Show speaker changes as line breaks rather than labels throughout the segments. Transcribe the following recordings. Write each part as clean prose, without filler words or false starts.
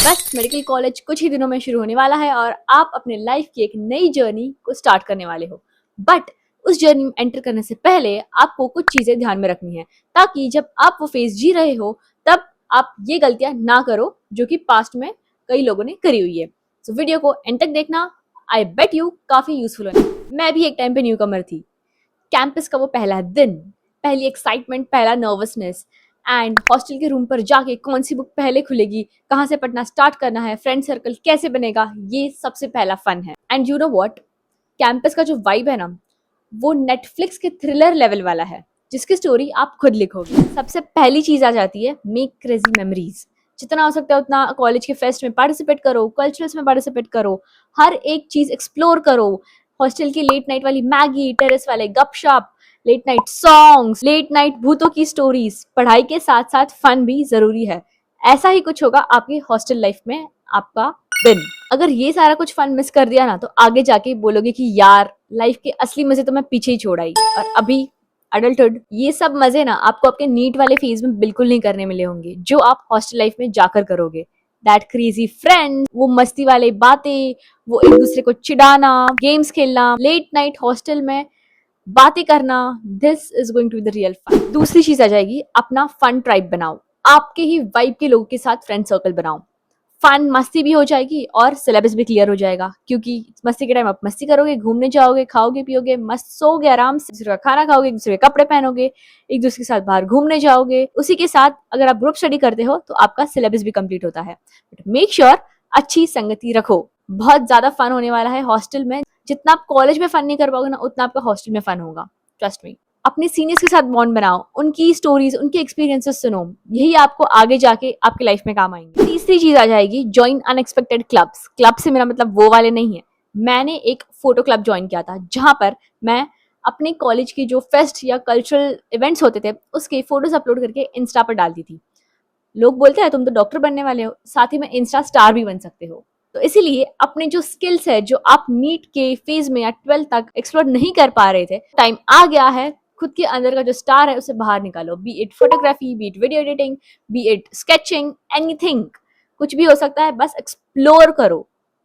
बस medical college कुछ ही दिनों में शुरू होने वाला है और आप अपने लाइफ की एक नई जर्नी को स्टार्ट करने वाले हो। बट उस जर्नी में एंटर करने से पहले आपको कुछ चीजें ध्यान में रखनी है, ताकि जब आप वो फेज जी रहे हो तब आप ये गलतियां ना करो जो कि पास्ट में कई लोगों ने करी हुई है। तो वीडियो को एंड तक देखना, आई बेट यू काफी यूजफुल होने। मैं भी एक टाइम पे न्यू कमर थी। कैंपस का वो पहला दिन, पहली एक्साइटमेंट, पहला नर्वसनेस, एंड हॉस्टल के रूम पर जाके कौन सी बुक पहले खुलेगी, कहाँ से पढ़ना स्टार्ट करना है, फ्रेंड सर्कल कैसे बनेगा, ये सबसे पहला फन है। And you know what, campus का जो वाइब है ना, वो नेटफ्लिक्स के थ्रिलर लेवल वाला है, जिसकी स्टोरी आप खुद लिखोगे। सबसे पहली चीज आ जाती है मेक क्रेजी मेमोरीज। जितना हो सकता है उतना कॉलेज के फेस्ट में पार्टिसिपेट करो, कल्चरल्स में पार्टिसिपेट करो, हर एक चीज एक्सप्लोर करो। हॉस्टल की लेट नाइट वाली मैगी, टेरेस वाले गपशप, late night songs, late night भूतों की स्टोरीज। पढ़ाई के साथ साथ फन भी जरूरी है। ऐसा ही कुछ होगा आपकी हॉस्टल लाइफ में आपका दिन। अगर ये सारा कुछ फन मिस कर दिया ना, तो आगे जाके बोलोगे कि यार लाइफ के असली मजे तो मैं पीछे ही छोड़ आई। और अभी अडल्टहुड, ये सब मजे ना आपको आपके नीट वाले फेज में बिल्कुल नहीं करने मिले होंगे, जो आप हॉस्टल लाइफ में जाकर करोगे। दैट क्रेजी फ्रेंड, वो मस्ती वाले बातें, वो एक दूसरे को चिढ़ाना, गेम्स खेलना, लेट नाइट हॉस्टल में बातें करना, this is going to be the real fun. दूसरी चीज आ जाएगी अपना फन ट्राइब बनाओ। आपके ही वाइब के लोगों के साथ फ्रेंड सर्कल बनाओ। फन मस्ती भी हो जाएगी और सिलेबस भी क्लियर हो जाएगा, क्योंकि मस्ती के टाइम आप मस्ती करोगे, घूमने जाओगे, खाओगे पियोगे, मस्त सोओगे, आराम से दूसरे का खाना खाओगे, एक दूसरे के कपड़े पहनोगे, एक दूसरे के साथ बाहर घूमने जाओगे। उसी के साथ अगर आप ग्रुप स्टडी करते हो तो आपका सिलेबस भी कंप्लीट होता है। बट मेक श्योर अच्छी संगति रखो। बहुत ज्यादा फन होने वाला है हॉस्टल में। जितना आप कॉलेज में फन नहीं कर पाओगे ना, उतना आपका हॉस्टल में फन होगा, ट्रस्ट मी। अपने सीनियर्स के साथ बॉन्ड बनाओ, उनकी स्टोरीज, उनके एक्सपीरियंसेस सुनो, यही आपको आगे जाके आपकी लाइफ में काम आएंगे। तीसरी चीज आ जाएगी ज्वाइन अनएक्सपेक्टेड क्लब्स। क्लब से मेरा मतलब वो वाले नहीं है। मैंने एक फोटो क्लब ज्वाइन किया था, जहां पर मैं अपने कॉलेज की जो फेस्ट या कल्चरल इवेंट्स होते थे उसके फोटोज अपलोड करके इंस्टा पर डालती थी। लोग बोलते हैं तुम तो डॉक्टर बनने वाले हो, साथ ही में इंस्टा स्टार भी बन सकते हो। तो इसीलिए अपने जो स्किल्स है, जो आप नीट के फेज में या 12 तक एक्सप्लोर नहीं कर पा रहे थे, टाइम आ गया है खुद के अंदर का जो स्टार है उसे बाहर निकालो। B it photography, B it video editing, B it sketching, anything, कुछ भी हो सकता है, बस एक्सप्लोर करो।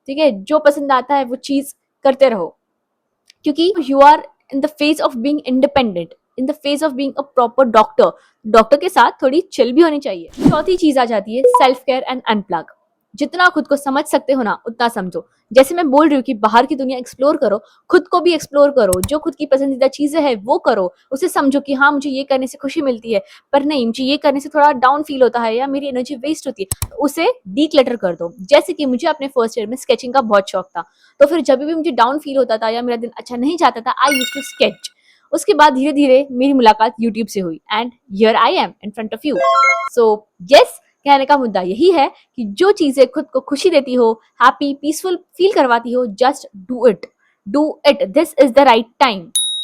ठीक है, जो पसंद आता है वो चीज करते रहो, क्योंकि you are in the phase of being independent, in the phase of being a proper doctor. Doctor के साथ थोड़ी चिल भी होनी चाहिए। चौथी चीज आ जाती है सेल्फ केयर एंड अनप्लग। जितना खुद को समझ सकते हो ना, उतना समझो। जैसे मैं बोल रही हूँ कि बाहर की दुनिया एक्सप्लोर करो, खुद को भी एक्सप्लोर करो। जो खुद की पसंदीदा चीजें हैं वो करो, उसे समझो कि हाँ मुझे ये करने से खुशी मिलती है, पर नहीं मुझे ये करने से थोड़ा डाउन फील होता है या मेरी एनर्जी वेस्ट होती है, तो उसे डीक्लटर कर दो। जैसे कि मुझे अपने फर्स्ट ईयर में स्केचिंग का बहुत शौक था, तो फिर जब भी मुझे डाउन फील होता था या मेरा दिन अच्छा नहीं जाता था, आई यूज्ड टू स्केच। उसके बाद धीरे धीरे मेरी मुलाकात यूट्यूब से हुई, and here I am in front of you. So yes, कहने का मुद्दा यही है कि जो चीजें खुद को खुशी देती हो, हैप्पी पीसफुल फील करवाती हो, just do it, do it, this is the right time.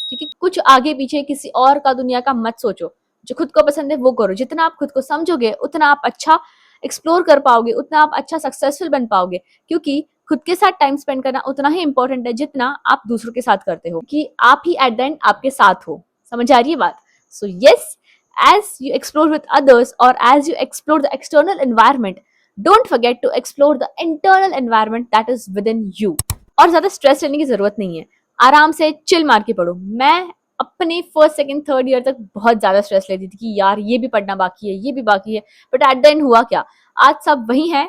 ठीक है, कुछ आगे पीछे किसी और का दुनिया का मत सोचो। जो खुद को पसंद है वो करो। जितना आप खुद को समझोगे उतना आप अच्छा एक्सप्लोर कर पाओगे, उतना आप अच्छा सक्सेसफुल बन पाओगे। क्योंकि खुद के साथ टाइम स्पेंड करना उतना ही इंपॉर्टेंट है जितना आप दूसरों के साथ करते हो, कि आप ही एट द एंड आपके साथ हो। समझ आ रही है बात? So yes, as you explore with others or as you explore the external environment, don't forget to explore the internal environment that is within you. और ज्यादा स्ट्रेस लेने की जरूरत नहीं है, आराम से चिल मार के पढ़ो। मैं अपने फर्स्ट सेकंड थर्ड ईयर तक बहुत ज्यादा स्ट्रेस लेती थी कि यार ये भी पढ़ना बाकी है, ये भी बाकी है, बट एट द एंड हुआ क्या, आज सब वही है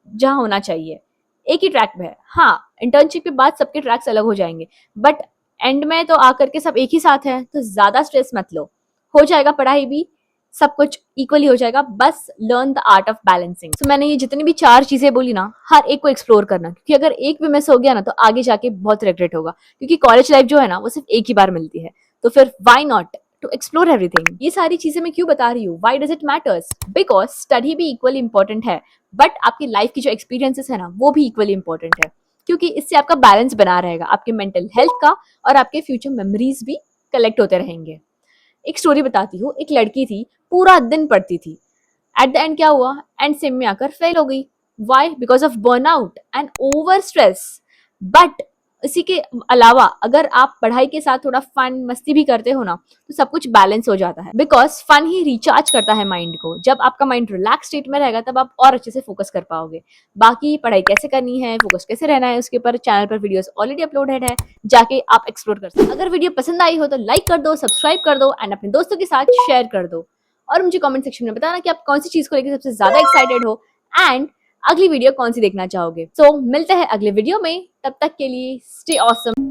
जहां होना चाहिए, एक ही ट्रैक पे है। हाँ, इंटर्नशिप के बाद सबके ट्रैक्स अलग हो जाएंगे, बट एंड में तो आकर के सब एक ही साथ है। तो ज्यादा स्ट्रेस मत लो, हो जाएगा, पढ़ाई भी, सब कुछ इक्वली हो जाएगा। बस learn the art of balancing. तो मैंने ये जितनी भी 4 चीजें बोली ना, हर एक को एक्सप्लोर करना, क्योंकि अगर एक भी मिस हो गया ना तो आगे जाके बहुत रिग्रेट होगा। क्योंकि कॉलेज लाइफ जो है ना वो सिर्फ एक ही बार मिलती है, तो फिर why not to explore everything. ये सारी चीजें मैं क्यों बता रही हूँ, why does it matters? Because study भी इक्वली इंपॉर्टेंट है, बट आपकी लाइफ की जो एक्सपीरियंसेस है ना वो भी इक्वली इंपॉर्टेंट है। क्योंकि इससे आपका बैलेंस बना रहेगा, आपके मेंटल हेल्थ का और आपके फ्यूचर मेमोरीज भी कलेक्ट होते रहेंगे। एक स्टोरी बताती हूँ। एक लड़की थी, पूरा दिन पढ़ती थी, एट द एंड क्या हुआ, एंड सेम में आकर फेल हो गई। Why? Because of burnout and over stress. But इसी के अलावा अगर आप पढ़ाई के साथ थोड़ा फन मस्ती भी करते हो ना, तो सब कुछ बैलेंस हो जाता है, बिकॉज फन ही रिचार्ज करता है माइंड को। जब आपका माइंड रिलैक्स स्टेट में रहेगा तब आप और अच्छे से फोकस कर पाओगे। बाकी पढ़ाई कैसे करनी है, फोकस कैसे रहना है, उसके ऊपर चैनल पर वीडियोस ऑलरेडी अपलोडेड है, जाके आप एक्सप्लोर कर सकते हो। अगर वीडियो पसंद आई हो तो लाइक कर दो, सब्सक्राइब कर दो एंड अपने दोस्तों के साथ शेयर कर दो। और मुझे कमेंट सेक्शन में बताना कि आप कौन सी चीज को लेकर सबसे ज्यादा एक्साइटेड हो एंड अगली वीडियो कौन सी देखना चाहोगे। सो मिलते हैं अगले वीडियो में, तब तक के लिए स्टे ऑसम।